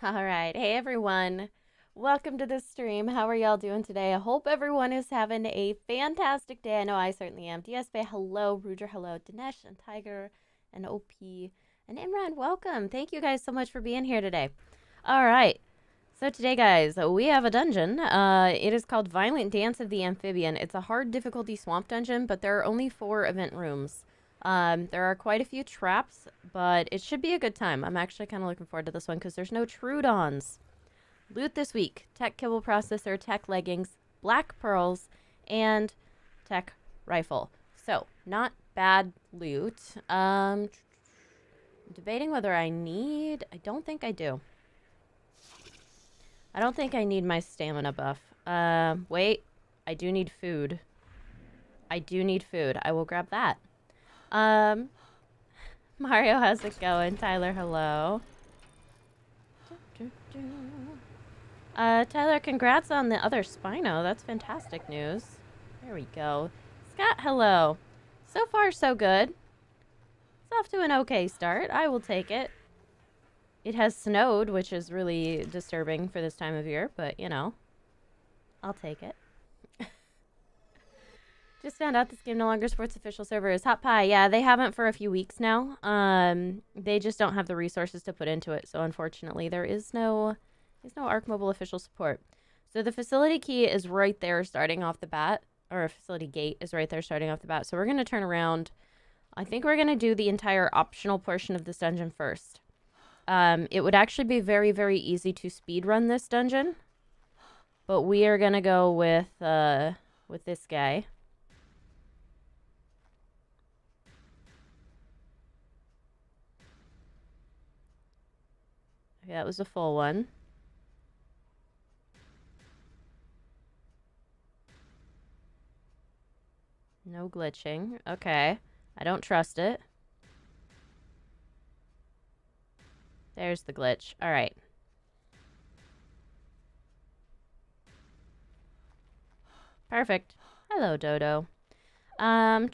All right. Hey, everyone. Welcome to the stream. How are y'all doing today? I hope everyone is having a fantastic day. I know I certainly am. DSB, hello. Ruger, hello. Dinesh and Tiger and OP and Imran, welcome. Thank you guys so much for being here today. All right. So today, guys, we have a dungeon. It is called Violent Dance of the Amphibian. It's a hard difficulty swamp dungeon, but there are only 4 event rooms. There are quite a few traps, but it should be a good time. I'm actually kind of looking forward to this one because there's no Trudons. Loot this week: tech kibble processor, tech leggings, black pearls, and tech rifle. So, not bad loot. I'm debating whether I don't think I do. I don't think I need my stamina buff. Wait. I do need food. I will grab that. Mario, how's it going? Tyler, hello. Tyler, congrats on the other Spino. That's fantastic news. There we go. Scott, hello. So far, so good. It's off to an okay start. I will take it. It has snowed, which is really disturbing for this time of year, but, you know, I'll take it. Just found out this game no longer supports official servers. Hot Pie, yeah, they haven't for a few weeks now. They just don't have the resources to put into it, so unfortunately there's no ARK Mobile official support. So the facility key is right there starting off the bat, or facility gate is right there starting off the bat. So we're going to turn around. I think we're going to do the entire optional portion of this dungeon first. It would actually be very, very easy to speedrun this dungeon, but we are going to go with this guy. Okay, that was a full one. No glitching. Okay. I don't trust it. There's the glitch. All right. Perfect. Hello, Dodo. All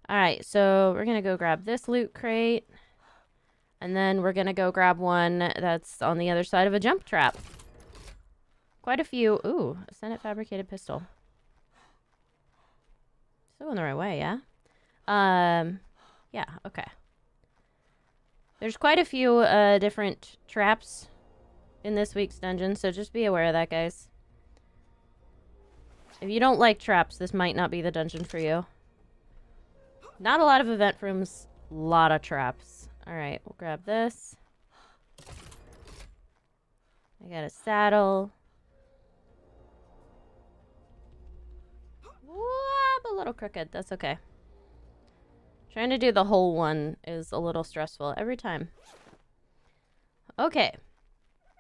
right, so we're going to go grab this loot crate. And then we're going to go grab one that's on the other side of a jump trap. Quite a few. Ooh, a Senate fabricated pistol. Still in the right way, yeah? Yeah, okay. There's quite a few different traps in this week's dungeon, so just be aware of that, guys. If you don't like traps, this might not be the dungeon for you. Not a lot of event rooms, a lot of traps. Alright, we'll grab this. I got a saddle. Whoop, a little crooked. That's okay. Trying to do the whole one is a little stressful every time. Okay.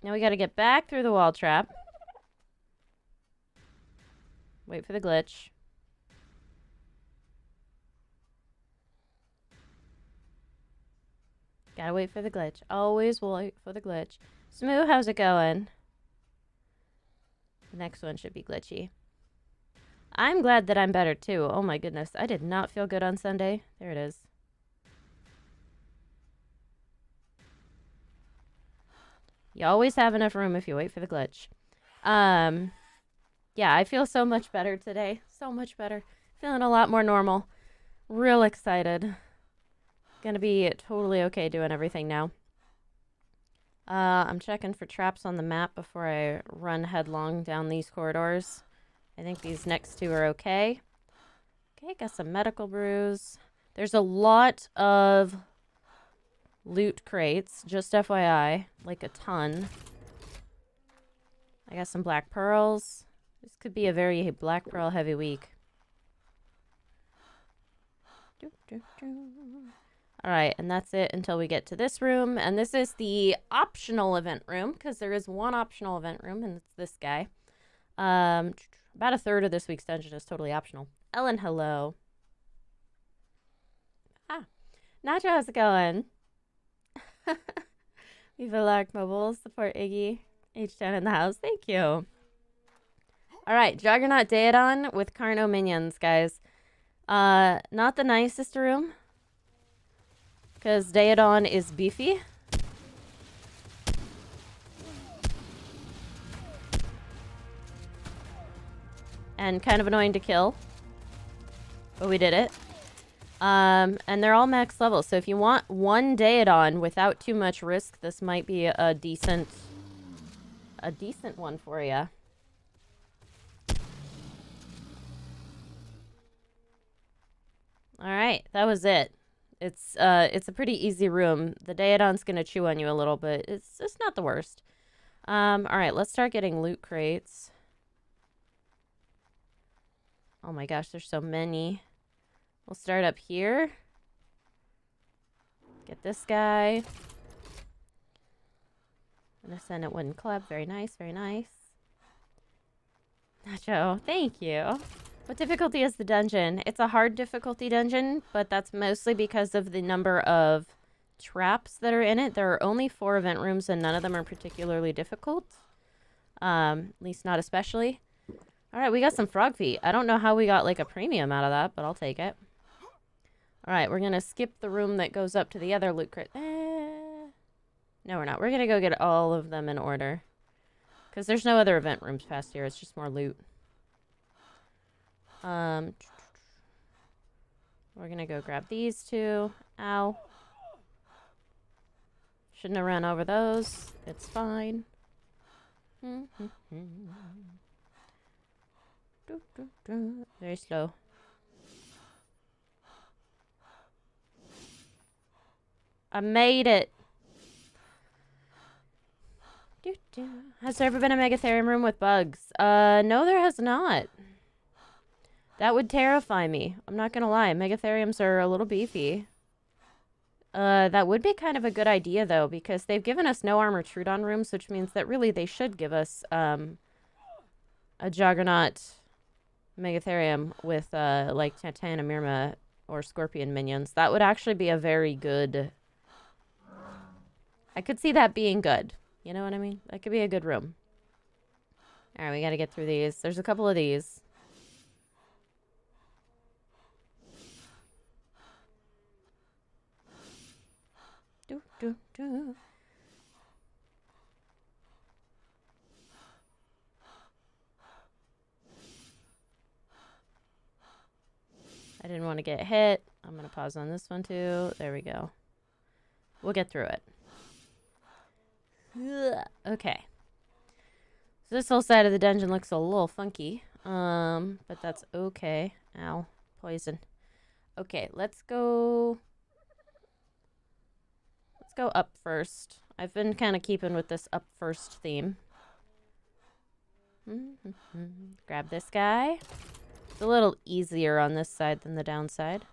Now we gotta get back through the wall trap. Wait for the glitch. Gotta wait for the glitch. Always wait for the glitch. Smoo, how's it going? The next one should be glitchy. I'm glad that I'm better too. Oh my goodness. I did not feel good on Sunday. There it is. You always have enough room if you wait for the glitch. Yeah, I feel so much better today. So much better. Feeling a lot more normal. Real excited. Gonna be totally okay doing everything now. I'm checking for traps on the map before I run headlong down these corridors. I think these next 2 are okay. Okay, got some medical brews. There's a lot of loot crates, just FYI. Like a ton. I got some black pearls. This could be a very black pearl heavy week. Alright, and that's it until we get to this room. And this is the optional event room, because there is one optional event room, and it's this guy. About a third of this week's dungeon is totally optional. Ellen, hello. Ah, Nacho, how's it going? Viva ARK Mobile, support Iggy. H-Town in the house, thank you. Alright, Juggernaut Daedon with Carno minions, guys. Not the nicest room, because Daedon is beefy. and kind of annoying to kill. But we did it. And they're all max level, so if you want one Daedon without too much risk, this might be a decent one for you. Alright, that was it. It's a pretty easy room. The Daedon's gonna chew on you a little bit. It's not the worst. Alright, let's start getting loot crates. Oh my gosh, there's so many. We'll start up here. Get this guy. I'm gonna send it wooden club. Very nice, very nice. Nacho, thank you. What difficulty is the dungeon? It's a hard difficulty dungeon, but that's mostly because of the number of traps that are in it. There are only 4 event rooms and none of them are particularly difficult. At least not especially. Alright, we got some frog feet. I don't know how we got like a premium out of that, but I'll take it. Alright, we're gonna skip the room that goes up to the other loot crate. No, we're not. We're gonna go get all of them in order. Because there's no other event rooms past here. It's just more loot. We're gonna go grab these 2. Ow. Shouldn't have run over those. It's fine. Very slow. I made it. Has there ever been a Megatherium room with bugs? No, there has not. That would terrify me. I'm not gonna lie. Megatheriums are a little beefy. That would be kind of a good idea, though, because they've given us no armor Trudon rooms, which means that really they should give us, a Juggernaut Megatherium with, like, Titanomirma or Scorpion minions. That would actually be a very good... I could see that being good. You know what I mean? That could be a good room. Alright, we gotta get through these. There's a couple of these. I didn't want to get hit. I'm going to pause on this one too. There we go. We'll get through it. Okay. So this whole side of the dungeon looks a little funky. But that's okay. Ow. Poison. Okay, let's go up first. I've been kind of keeping with this up first theme. Grab this guy. It's a little easier on this side than the downside.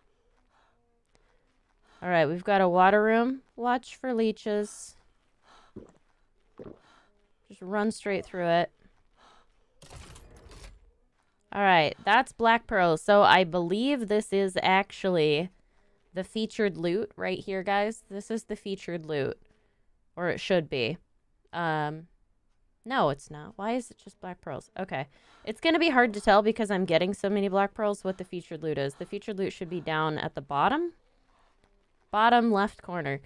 Alright, we've got a water room. Watch for leeches. Just run straight through it. Alright, that's black pearls. So I believe this is actually the featured loot right here, guys. This is the featured loot. Or it should be. No, it's not. Why is it just black pearls? Okay. It's going to be hard to tell because I'm getting so many black pearls what the featured loot is. The featured loot should be down at the bottom. Bottom left corner.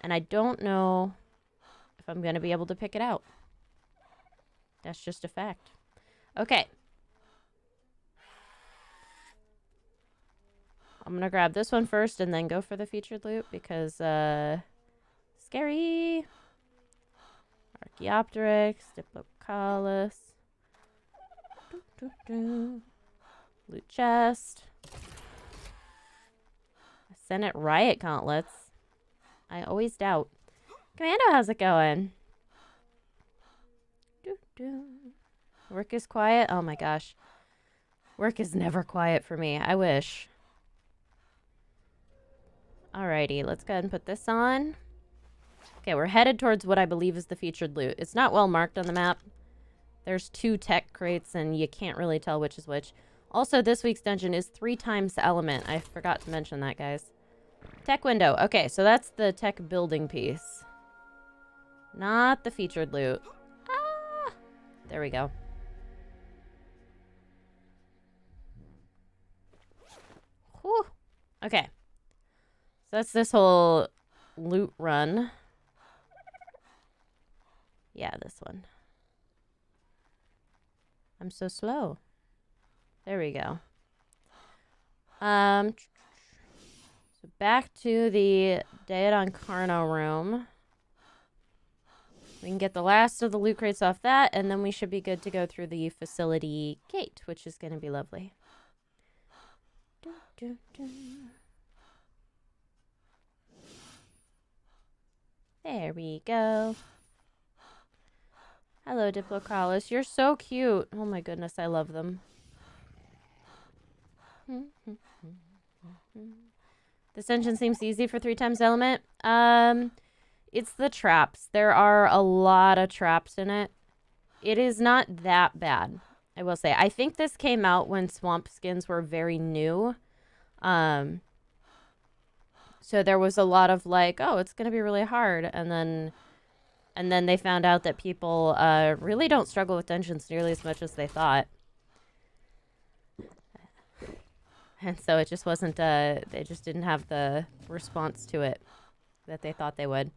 And I don't know if I'm going to be able to pick it out. That's just a fact. Okay. I'm going to grab this one first and then go for the featured loot because, scary. Archaeopteryx, Diplocalus. Loot chest. Senate riot gauntlets. I always doubt. Commando, how's it going? Work is quiet? Oh my gosh. Work is never quiet for me. I wish. Alrighty, let's go ahead and put this on. Okay, we're headed towards what I believe is the featured loot. It's not well marked on the map. There's 2 tech crates, and you can't really tell which is which. Also, this week's dungeon is 3 times element. I forgot to mention that, guys. Tech window. Okay, so that's the tech building piece. Not the featured loot. Ah! There we go. Whew. Okay. So that's this whole loot run. Yeah, this one. I'm so slow. There we go. So back to the Daedon Carno room. We can get the last of the loot crates off that, and then we should be good to go through the facility gate, which is going to be lovely. There we go. Hello, Diplocalus. You're so cute. Oh my goodness, I love them. This engine seems easy for 3 times element. It's the traps. There are a lot of traps in it. It is not that bad, I will say. I think this came out when swamp skins were very new. So there was a lot of like, oh, it's going to be really hard. And then they found out that people really don't struggle with dungeons nearly as much as they thought. And so it just wasn't, they just didn't have the response to it that they thought they would.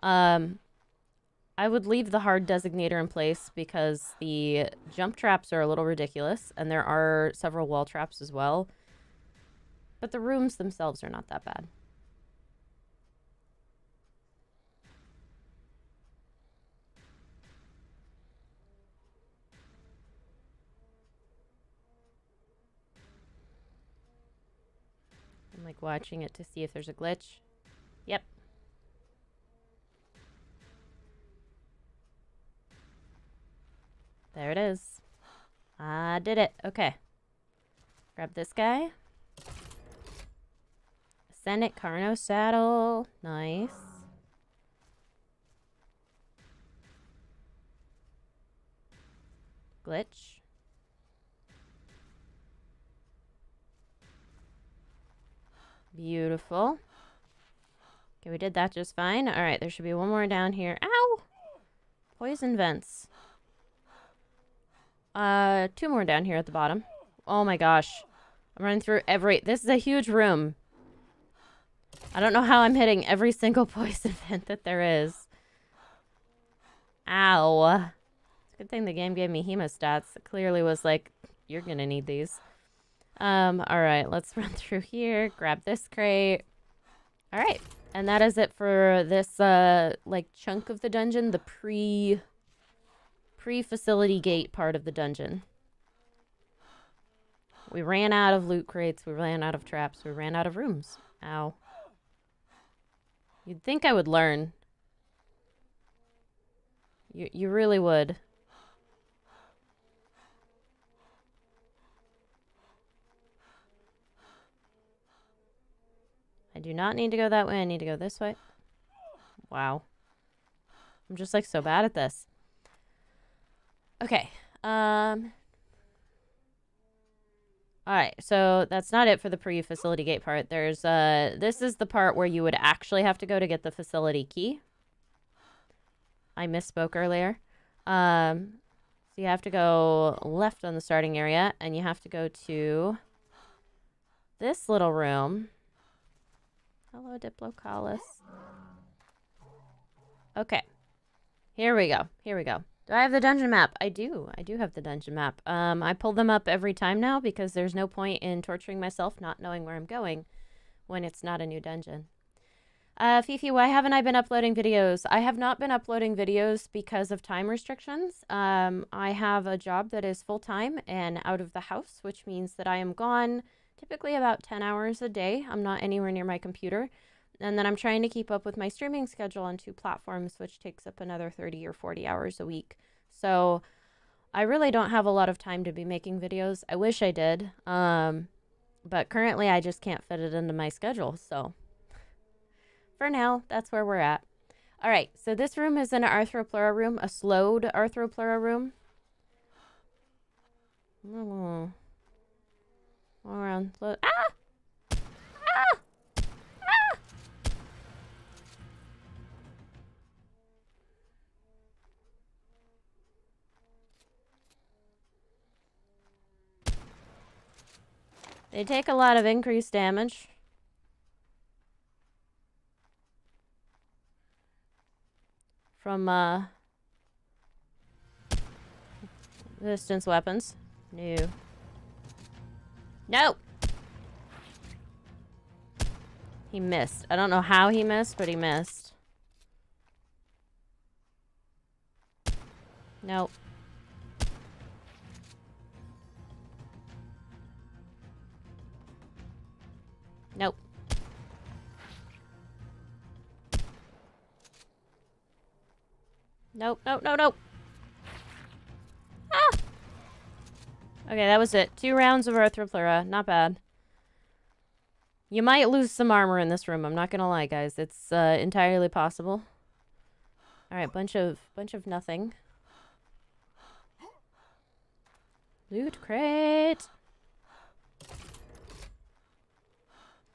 I would leave the hard designator in place because the jump traps are a little ridiculous, and there are several wall traps as well. But the rooms themselves are not that bad. I'm like watching it to see if there's a glitch. Yep. There it is. I did it. Okay. Grab this guy. Ascendant Carno saddle. Nice. Glitch. Beautiful. Okay, we did that just fine. All right, there should be one more down here. Ow! Poison vents. 2 more down here at the bottom. Oh my gosh. I'm running through this is a huge room. I don't know how I'm hitting every single poison vent that there is. Ow. It's a good thing the game gave me hemostats. It clearly was like, you're gonna need these. Alright, let's run through here. Grab this crate. Alright. And that is it for this, like, chunk of the dungeon. The pre-facility gate part of the dungeon. We ran out of loot crates. We ran out of traps. We ran out of rooms. Ow. You'd think I would learn. You really would. I do not need to go that way. I need to go this way. Wow. I'm just like so bad at this. Okay. Alright, so that's not it for the pre-facility gate part. There's, this is the part where you would actually have to go to get the facility key. I misspoke earlier. So you have to go left on the starting area, and you have to go to this little room. Hello, Diplocalus. Okay. Here we go. Here we go. Do I have the dungeon map? I do. I do have the dungeon map. I pull them up every time now because there's no point in torturing myself not knowing where I'm going when it's not a new dungeon. Fifi, why haven't I been uploading videos? I have not been uploading videos because of time restrictions. I have a job that is full-time and out of the house, which means that I am gone typically about 10 hours a day. I'm not anywhere near my computer. And then I'm trying to keep up with my streaming schedule on 2 platforms, which takes up another 30 or 40 hours a week. So I really don't have a lot of time to be making videos. I wish I did. But currently I just can't fit it into my schedule. So for now, that's where we're at. All right, so this room is an Arthropleura room, a slowed Arthropleura room. Oh. All around. Ah! Ah! Ah! They take a lot of increased damage. From, distance weapons. No. No! He missed. I don't know how he missed, but he missed. Nope. Nope. Nope, nope, nope, nope. Ah! Okay, that was it. 2 rounds of Arthropleura. Not bad. You might lose some armor in this room. I'm not gonna lie, guys. It's entirely possible. Alright, bunch of nothing. Loot crate.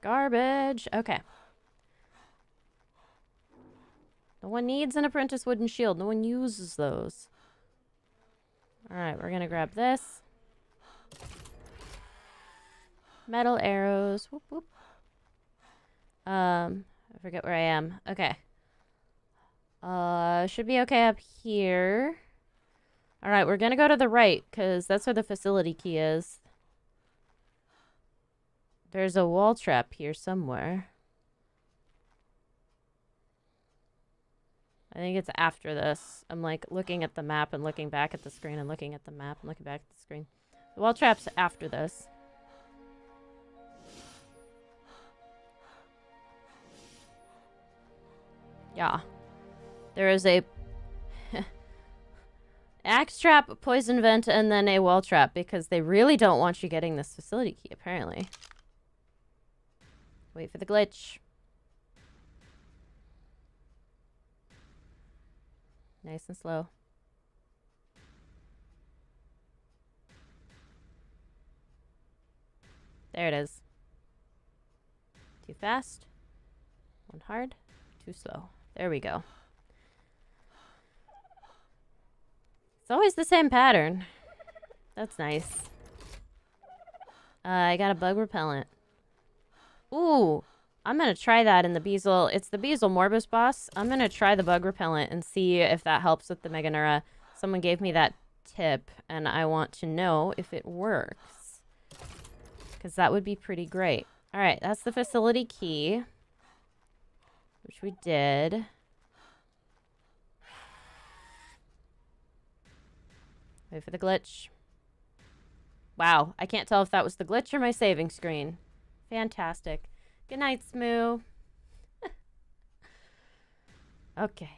Garbage. Okay. No one needs an apprentice wooden shield. No one uses those. Alright, we're gonna grab this. Metal arrows. Whoop, whoop. I forget where I am. Okay. Should be okay up here. Alright, we're gonna go to the right, because that's where the facility key is. There's a wall trap here somewhere. I think it's after this. I'm like looking at the map and looking back at the screen and looking at the map and looking back at the screen. The wall trap's after this. Yeah. There is a axe trap, poison vent, and then a wall trap because they really don't want you getting this facility key, apparently. Wait for the glitch. Nice and slow. There it is. Too fast. 1 hard. Too slow. There we go. It's always the same pattern. That's nice. I got a bug repellent. Ooh, I'm gonna try that in the Beazle. It's the Beazle Morbus boss. I'm gonna try the bug repellent and see if that helps with the Meganura. Someone gave me that tip, and I want to know if it works. Because that would be pretty great. Alright, that's the facility key. Which we did. Wait for the glitch. Wow, I can't tell if that was the glitch or my saving screen. Fantastic. Good night, Smoo. Okay.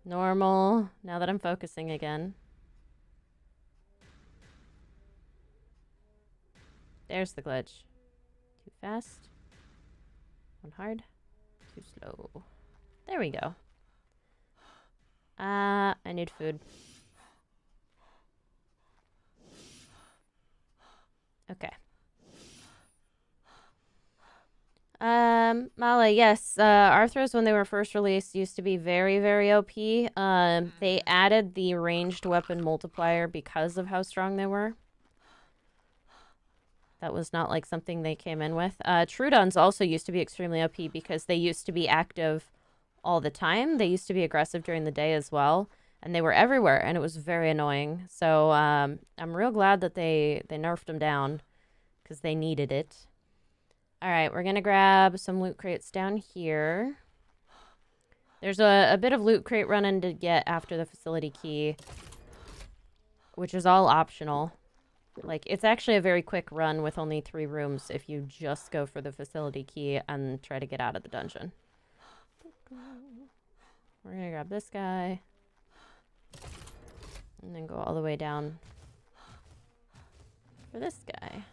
Normal, now that I'm focusing again. There's the glitch. Too fast. 1 hard. Too slow. There we go. I need food. Okay. Mala, yes, Arthros, when they were first released, used to be very, very OP. They added the ranged weapon multiplier because of how strong they were. That was not like something they came in with. Trudons also used to be extremely OP because they used to be active all the time. They used to be aggressive during the day as well. And they were everywhere, and it was very annoying. So I'm real glad that they nerfed them down because they needed it. All right, we're going to grab some loot crates down here. There's a bit of loot crate running to get after the facility key, which is all optional. Like, it's actually a very quick run with only 3 rooms if you just go for the facility key and try to get out of the dungeon. We're going to grab this guy. And then go all the way down for this guy.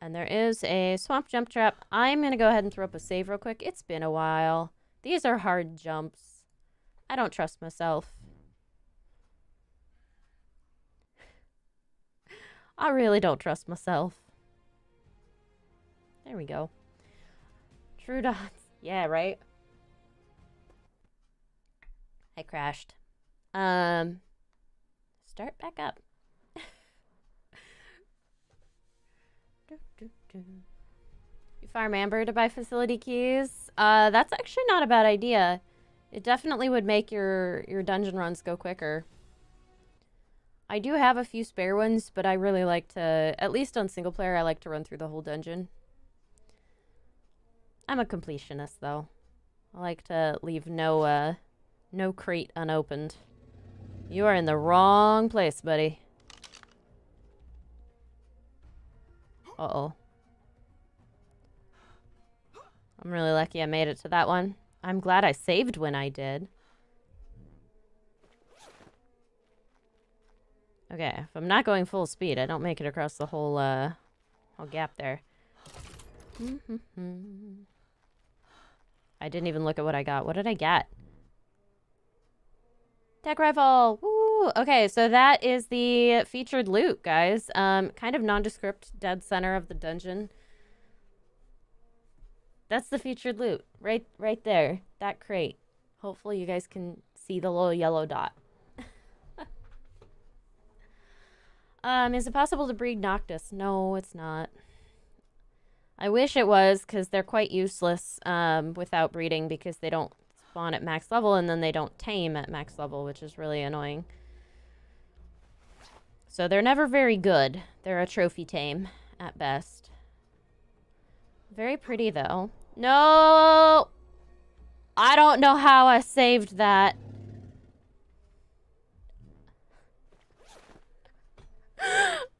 And there is a swamp jump trap. I'm going to go ahead and throw up a save real quick. It's been a while. These are hard jumps. I don't trust myself. I really don't trust myself. There we go. True dots. Yeah, right? I crashed. Start back up. You farm amber to buy facility keys. That's actually not a bad idea. It definitely would make your dungeon runs go quicker. I do have a few spare ones, but I really like to, at least on single player, I like to run through the whole dungeon. I'm a completionist, though. I like to leave no crate unopened. You are in the wrong place, buddy. Uh-oh. I'm really lucky I made it to that one. I'm glad I saved when I did. Okay, if I'm not going full speed, I don't make it across the whole gap there. I didn't even look at what I got. What did I get? Tech rifle! Woo! Okay, so that is the featured loot, guys. Kind of nondescript, dead center of the dungeon. That's the featured loot. Right there. That crate. Hopefully you guys can see the little yellow dot. Is it possible to breed Noctis? No, it's not. I wish it was, because they're quite useless without breeding, because they don't spawn at max level, and then they don't tame at max level, which is really annoying. So they're never very good. They're a trophy tame, at best. Very pretty, though. No! I don't know how I saved that.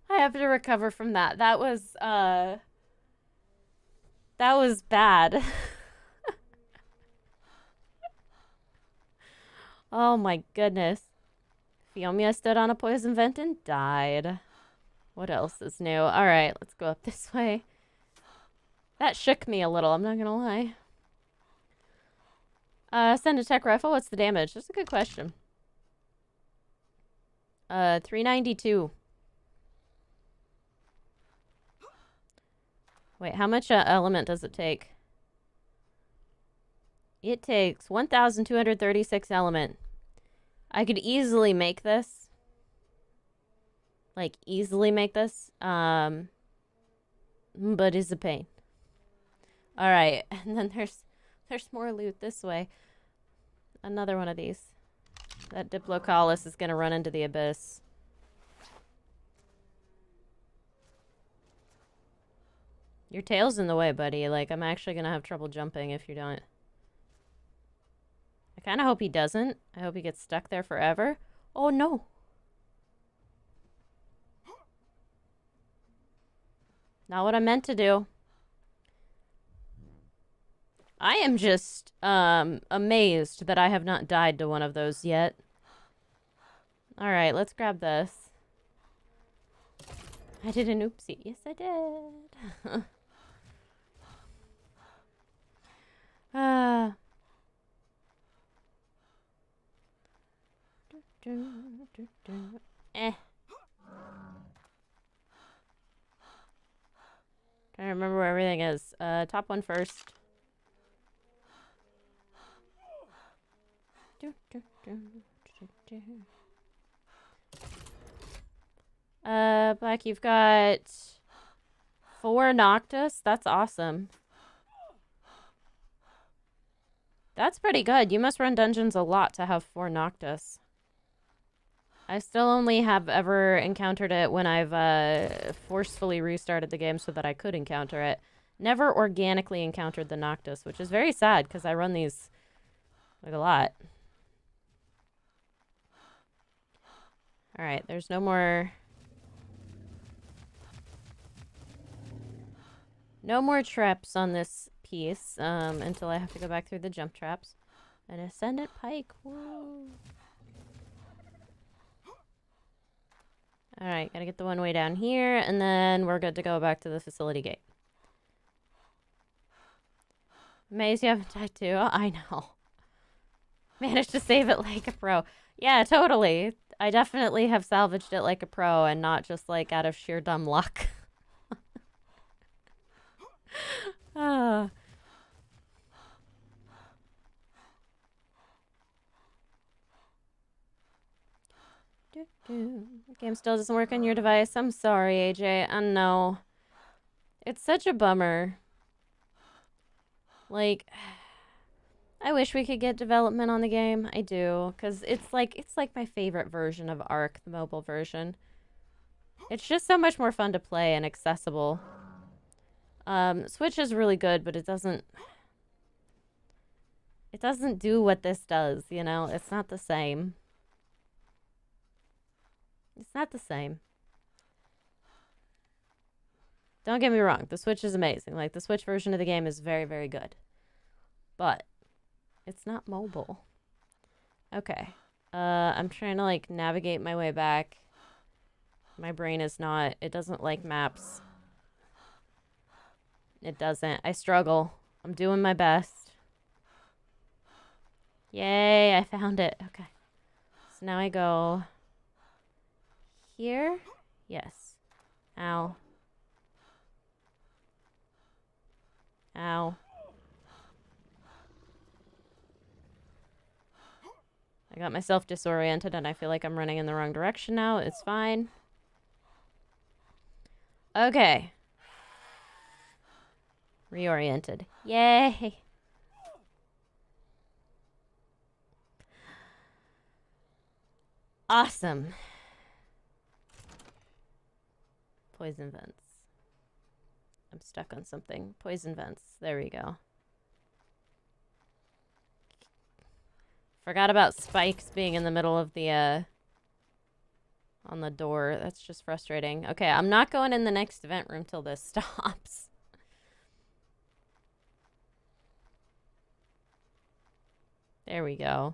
I have to recover from that. That was bad. Oh my goodness. Fiomia stood on a poison vent and died. What else is new? Alright, let's go up this way. That shook me a little, I'm not gonna lie. Send a tech rifle, what's the damage? That's a good question. 392. Wait, how much element does it take? It takes 1,236 element. I could easily make this. Like, easily make this. But it's a pain. Alright, and then there's more loot this way. Another one of these. That Diplocalus is gonna run into the abyss. Your tail's in the way, buddy. Like, I'm actually gonna have trouble jumping if you don't. I kind of hope he doesn't. I hope he gets stuck there forever. Oh, no. Not what I meant to do. I am just, amazed that I have not died to one of those yet. Alright, let's grab this. I did an oopsie. Yes, I did. Eh. Trying to remember where everything is. Top one first. Black, you've got 4 Noctis. That's awesome. That's pretty good. You must run dungeons a lot to have 4 Noctis. I still only have ever encountered it when I've forcefully restarted the game so that I could encounter it. Never organically encountered the Noctis, which is very sad because I run these like a lot. Alright, there's no more... No more traps on this piece until I have to go back through the jump traps. An Ascendant Pike. Woo! Alright, gotta get the one way down here, and then we're good to go back to the facility gate. Amazed you haven't died too. I know. Managed to save it like a pro. Yeah, totally. I definitely have salvaged it like a pro and not just like out of sheer dumb luck. Ah. Game still doesn't work on your device. I'm sorry, AJ. I know. It's such a bummer. Like, I wish we could get development on the game. I do, because it's like my favorite version of ARK, the mobile version. It's just so much more fun to play and accessible. Switch is really good, but it doesn't do what this does, you know? It's not the same. It's not the same. Don't get me wrong, the Switch is amazing. Like, the Switch version of the game is very, very good. But it's not mobile. Okay. I'm trying to, like, navigate my way back. My brain is not... It doesn't like maps. It doesn't. I struggle. I'm doing my best. Yay, I found it. Okay. So now I go... Here? Yes. Ow. Ow. I got myself disoriented and I feel like I'm running in the wrong direction now. It's fine. Okay. Reoriented. Yay! Awesome. Poison vents. I'm stuck on something. Poison vents. There we go. Forgot about spikes being in the middle of the, on the door. That's just frustrating. Okay, I'm not going in the next event room till this stops. There we go.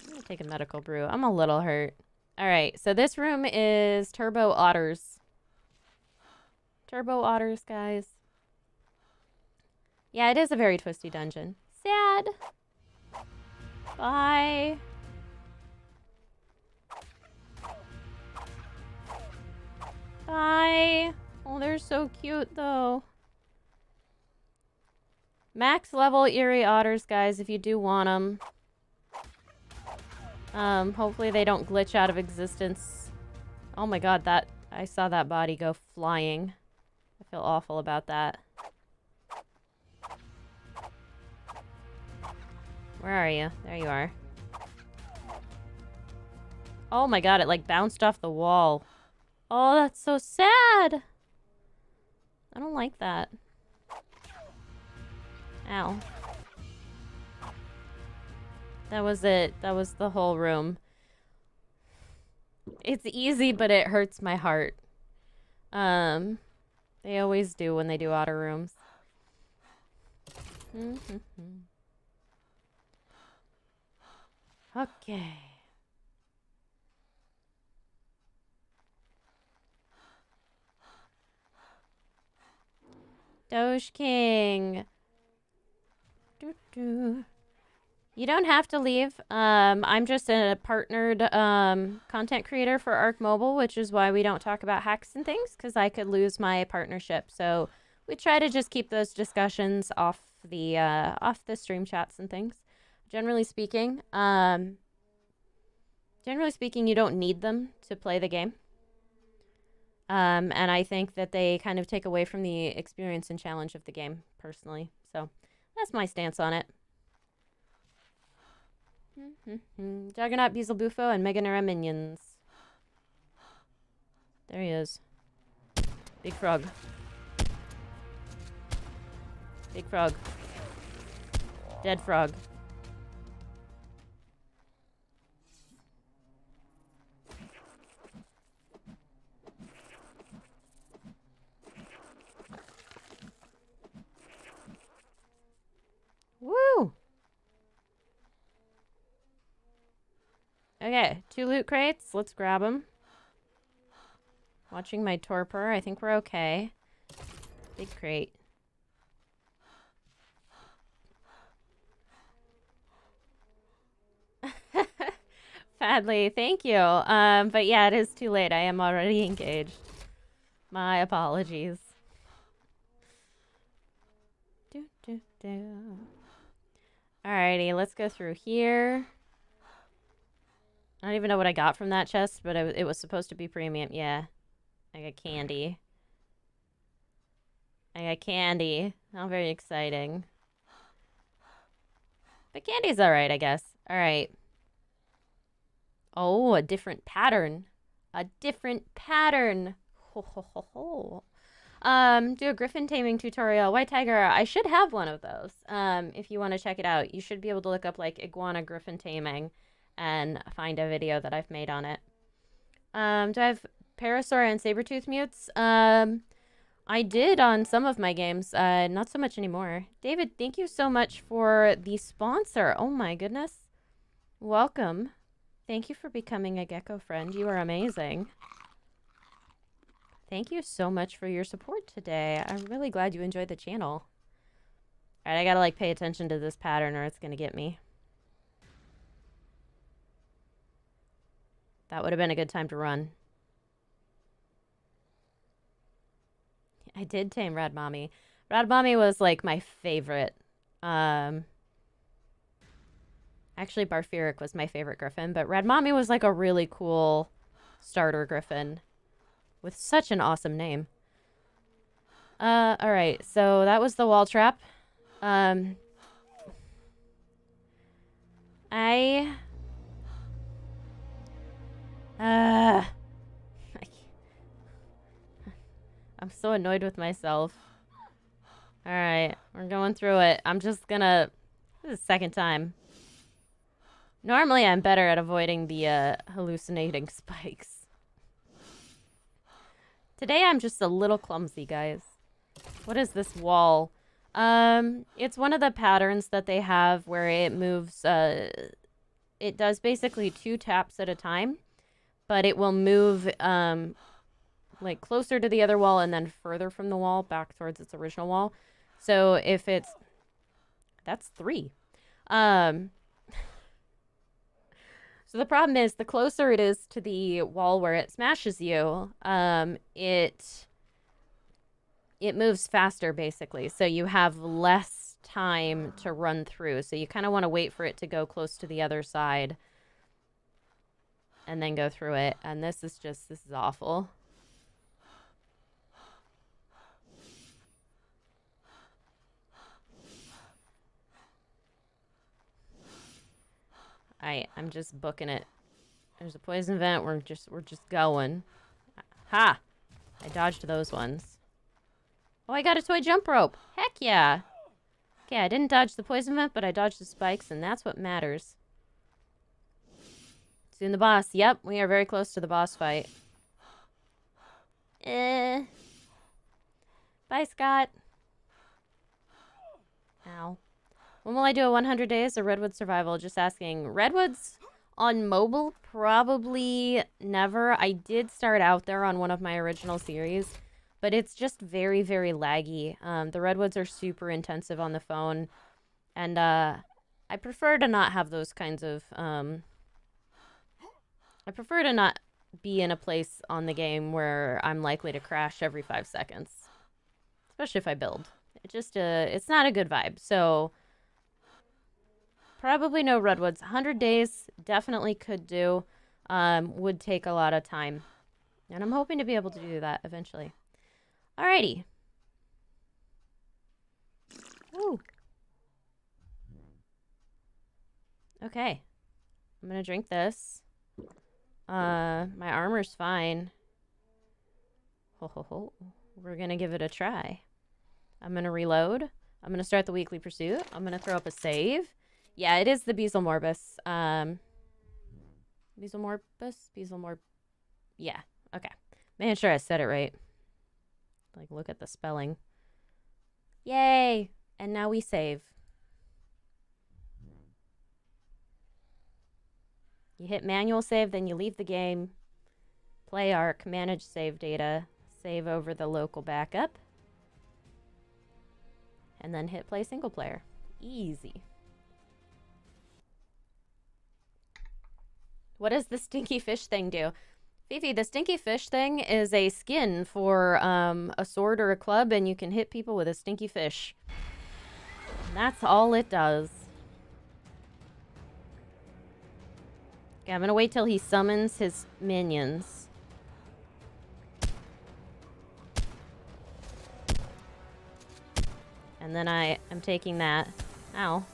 I'm gonna take a medical brew. I'm a little hurt. Alright, so this room is Turbo Otters. Turbo Otters, guys. Yeah, it is a very twisty dungeon. Sad. Bye. Bye. Oh, they're so cute, though. Max level Eerie Otters, guys, if you do want them. Hopefully they don't glitch out of existence. Oh my god, I saw that body go flying. I feel awful about that. Where are you? There you are. Oh my god, it like bounced off the wall. Oh, that's so sad. I don't like that. Ow. That was it. That was the whole room. It's easy, but it hurts my heart. They always do when they do otter rooms. Okay. Doge King. You don't have to leave. I'm just a partnered content creator for ARK Mobile, which is why we don't talk about hacks and things, because I could lose my partnership. So we try to just keep those discussions off the stream chats and things. Generally speaking, you don't need them to play the game. And I think that they kind of take away from the experience and challenge of the game, personally. So that's my stance on it. Juggernaut, Beelzebufo, and Meganera minions. There he is. Big frog. Big frog. Dead frog. Woo! Okay, 2 loot crates. Let's grab them. Watching my torpor. I think we're okay. Big crate. Fadley, thank you. But yeah, it is too late. I am already engaged. My apologies. Alrighty, let's go through here. I don't even know what I got from that chest, but it was supposed to be premium. Yeah. I got candy. I got candy. How very exciting. But candy's alright, I guess. Alright. Oh, a different pattern. A different pattern. Ho, ho, ho, ho. Do a griffin taming tutorial. White Tiger, I should have one of those. If you want to check it out, you should be able to look up like iguana griffin taming and find a video that I've made on it. Do I have Parasaur and Sabertooth mutes? I did on some of my games, not so much anymore. David, thank you so much for the sponsor. Oh my goodness. Welcome. Thank you for becoming a gecko friend. You are amazing. Thank you so much for your support today. I'm really glad you enjoyed the channel. Alright, I gotta like pay attention to this pattern or it's gonna get me. That would have been a good time to run. I did tame Red Mommy. Red Mommy was like my favorite. Actually, Barfiric was my favorite griffin, but Red Mommy was like a really cool starter griffin with such an awesome name. Alright, so that was the wall trap. I'm so annoyed with myself. Alright, we're going through it. I'm just gonna... This is the second time. Normally I'm better at avoiding the hallucinating spikes. Today I'm just a little clumsy, guys. What is this wall? It's one of the patterns that they have where it moves, it does basically 2 taps at a time, but it will move, like closer to the other wall and then further from the wall back towards its original wall. So if it's, that's 3. So the problem is the closer it is to the wall where it smashes you, it moves faster basically. So you have less time to run through. So you kind of want to wait for it to go close to the other side and then go through it. And this is awful. I'm just booking it. There's a poison vent. We're just going. Ha! I dodged those ones. Oh, I got a toy jump rope. Heck yeah. Okay, I didn't dodge the poison vent, but I dodged the spikes, and that's what matters. Soon the boss. Yep, we are very close to the boss fight. Bye, Scott. Ow. When will I do a 100 days of Redwood survival? Just asking. Redwoods on mobile? Probably never. I did start out there on one of my original series, but it's just very, very laggy. The Redwoods are super intensive on the phone, and I prefer to not have those kinds of... I prefer to not be in a place on the game where I'm likely to crash every 5 seconds, especially if I build. It just, it's not a good vibe, so... Probably no Redwoods. 100 days definitely could do. Would take a lot of time. And I'm hoping to be able to do that eventually. Alrighty. Woo. Okay. I'm gonna drink this. My armor's fine. Ho ho ho. We're gonna give it a try. I'm gonna reload. I'm gonna start the weekly pursuit. I'm gonna throw up a save. Yeah, it is the Beezle Morbus. Beezle Morbus? Yeah, okay. Making sure I said it right. Like, look at the spelling. Yay! And now we save. You hit manual save, then you leave the game. Play ARK, manage save data, save over the local backup. And then hit play single player. Easy. What does the stinky fish thing do? Fifi, the stinky fish thing is a skin for a sword or a club, and you can hit people with a stinky fish. And that's all it does. Okay, I'm gonna wait till he summons his minions. And then I am taking that. Ow.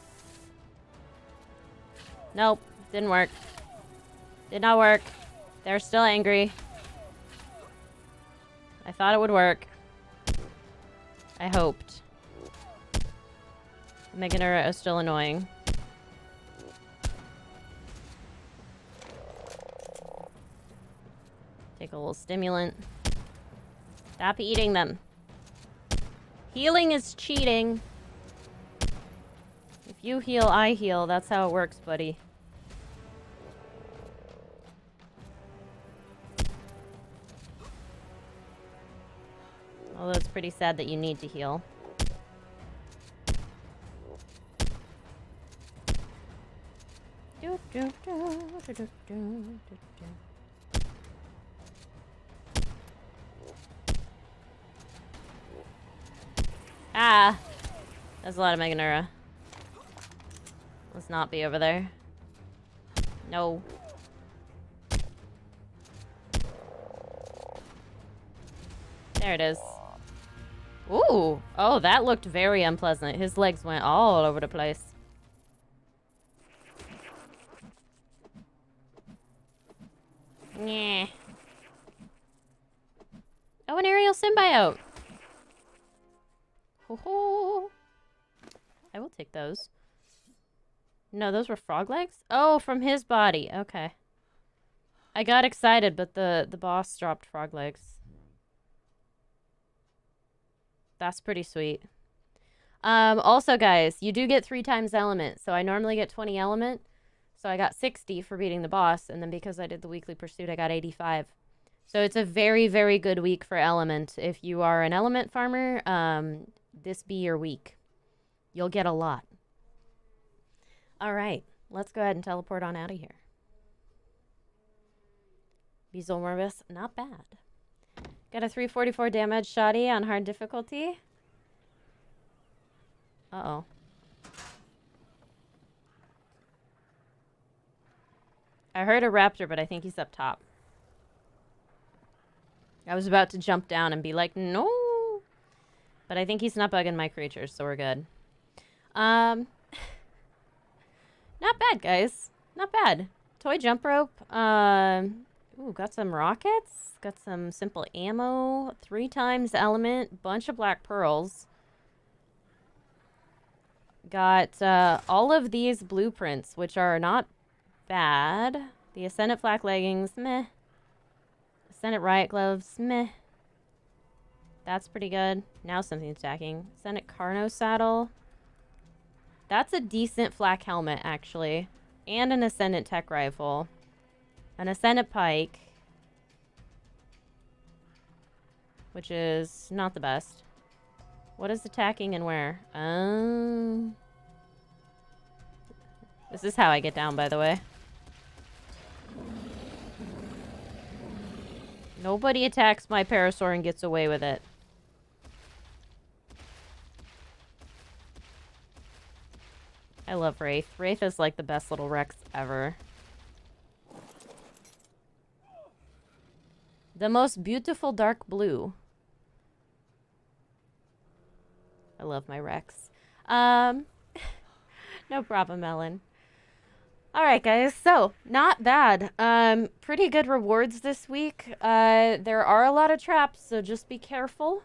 Nope, didn't work. Did not work. They're still angry. I thought it would work. I hoped. Meganura is still annoying. Take a little stimulant. Stop eating them. Healing is cheating. If you heal, I heal. That's how it works, buddy. Although it's pretty sad that you need to heal. Ah! That's a lot of Meganura. Let's not be over there. No. There it is. Ooh! Oh, that looked very unpleasant. His legs went all over the place. Yeah. Oh, an aerial symbiote. Ho ho. I will take those. No, those were frog legs? Oh, from his body. Okay. I got excited, but the boss dropped frog legs. That's pretty sweet. Also, guys, you do get 3 times element. So I normally get 20 element. So I got 60 for beating the boss. And then because I did the weekly pursuit, I got 85. So it's a very, very good week for element. If you are an element farmer, this be your week. You'll get a lot. All right. Let's go ahead and teleport on out of here. Beezle not bad. Got a 344 damage shoddy on hard difficulty. Uh-oh. I heard a raptor, but I think he's up top. I was about to jump down and be like, no. But I think he's not bugging my creatures, so we're good. Not bad, guys. Not bad. Toy jump rope. Ooh, got some rockets. Got some simple ammo. 3 times element. Bunch of black pearls. Got all of these blueprints, which are not bad. The Ascendant flak leggings, meh. Ascendant riot gloves, meh. That's pretty good. Now something's attacking. Ascendant Carno saddle. That's a decent flak helmet, actually. And an Ascendant tech rifle. An Ascendant pike. Which is not the best. What is attacking and where? This is how I get down, by the way. Nobody attacks my Parasaur and gets away with it. I love Wraith. Wraith is like the best little Rex ever. The most beautiful dark blue. I love my Rex. No problem, Ellen. Alright, guys. So, not bad. Pretty good rewards this week. There are a lot of traps, so just be careful.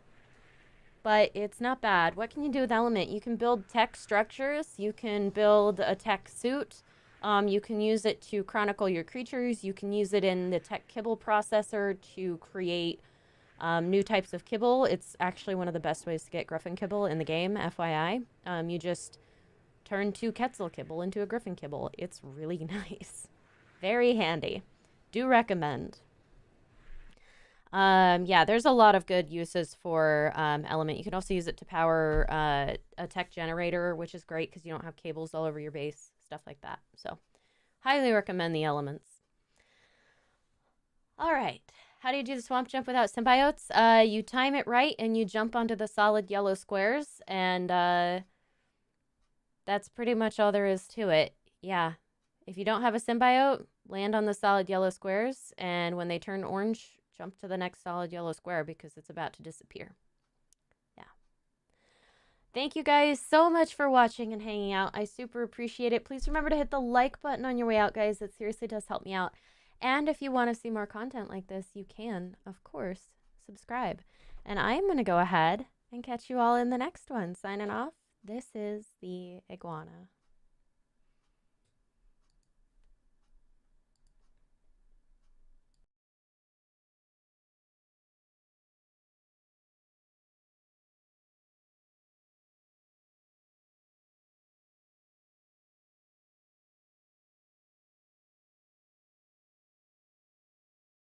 But it's not bad. What can you do with element? You can build tech structures. You can build a tech suit. You can use it to chronicle your creatures. You can use it in the tech kibble processor to create new types of kibble. It's actually one of the best ways to get griffin kibble in the game, FYI. You just turn 2 Quetzal kibble into a griffin kibble. It's really nice. Very handy. Do recommend. Yeah, there's a lot of good uses for element. You can also use it to power a tech generator, which is great because you don't have cables all over your base, stuff like that. So, highly recommend the elements. All right. How do you do the swamp jump without symbiotes? You time it right and you jump onto the solid yellow squares, and that's pretty much all there is to it. Yeah. If you don't have a symbiote, land on the solid yellow squares, and when they turn orange, jump to the next solid yellow square because it's about to disappear. Yeah. Thank you guys so much for watching and hanging out. I super appreciate it. Please remember to hit the like button on your way out, guys. It seriously does help me out. And if you want to see more content like this, you can, of course, subscribe. And I am going to go ahead and catch you all in the next one. Signing off, this is the Iguana.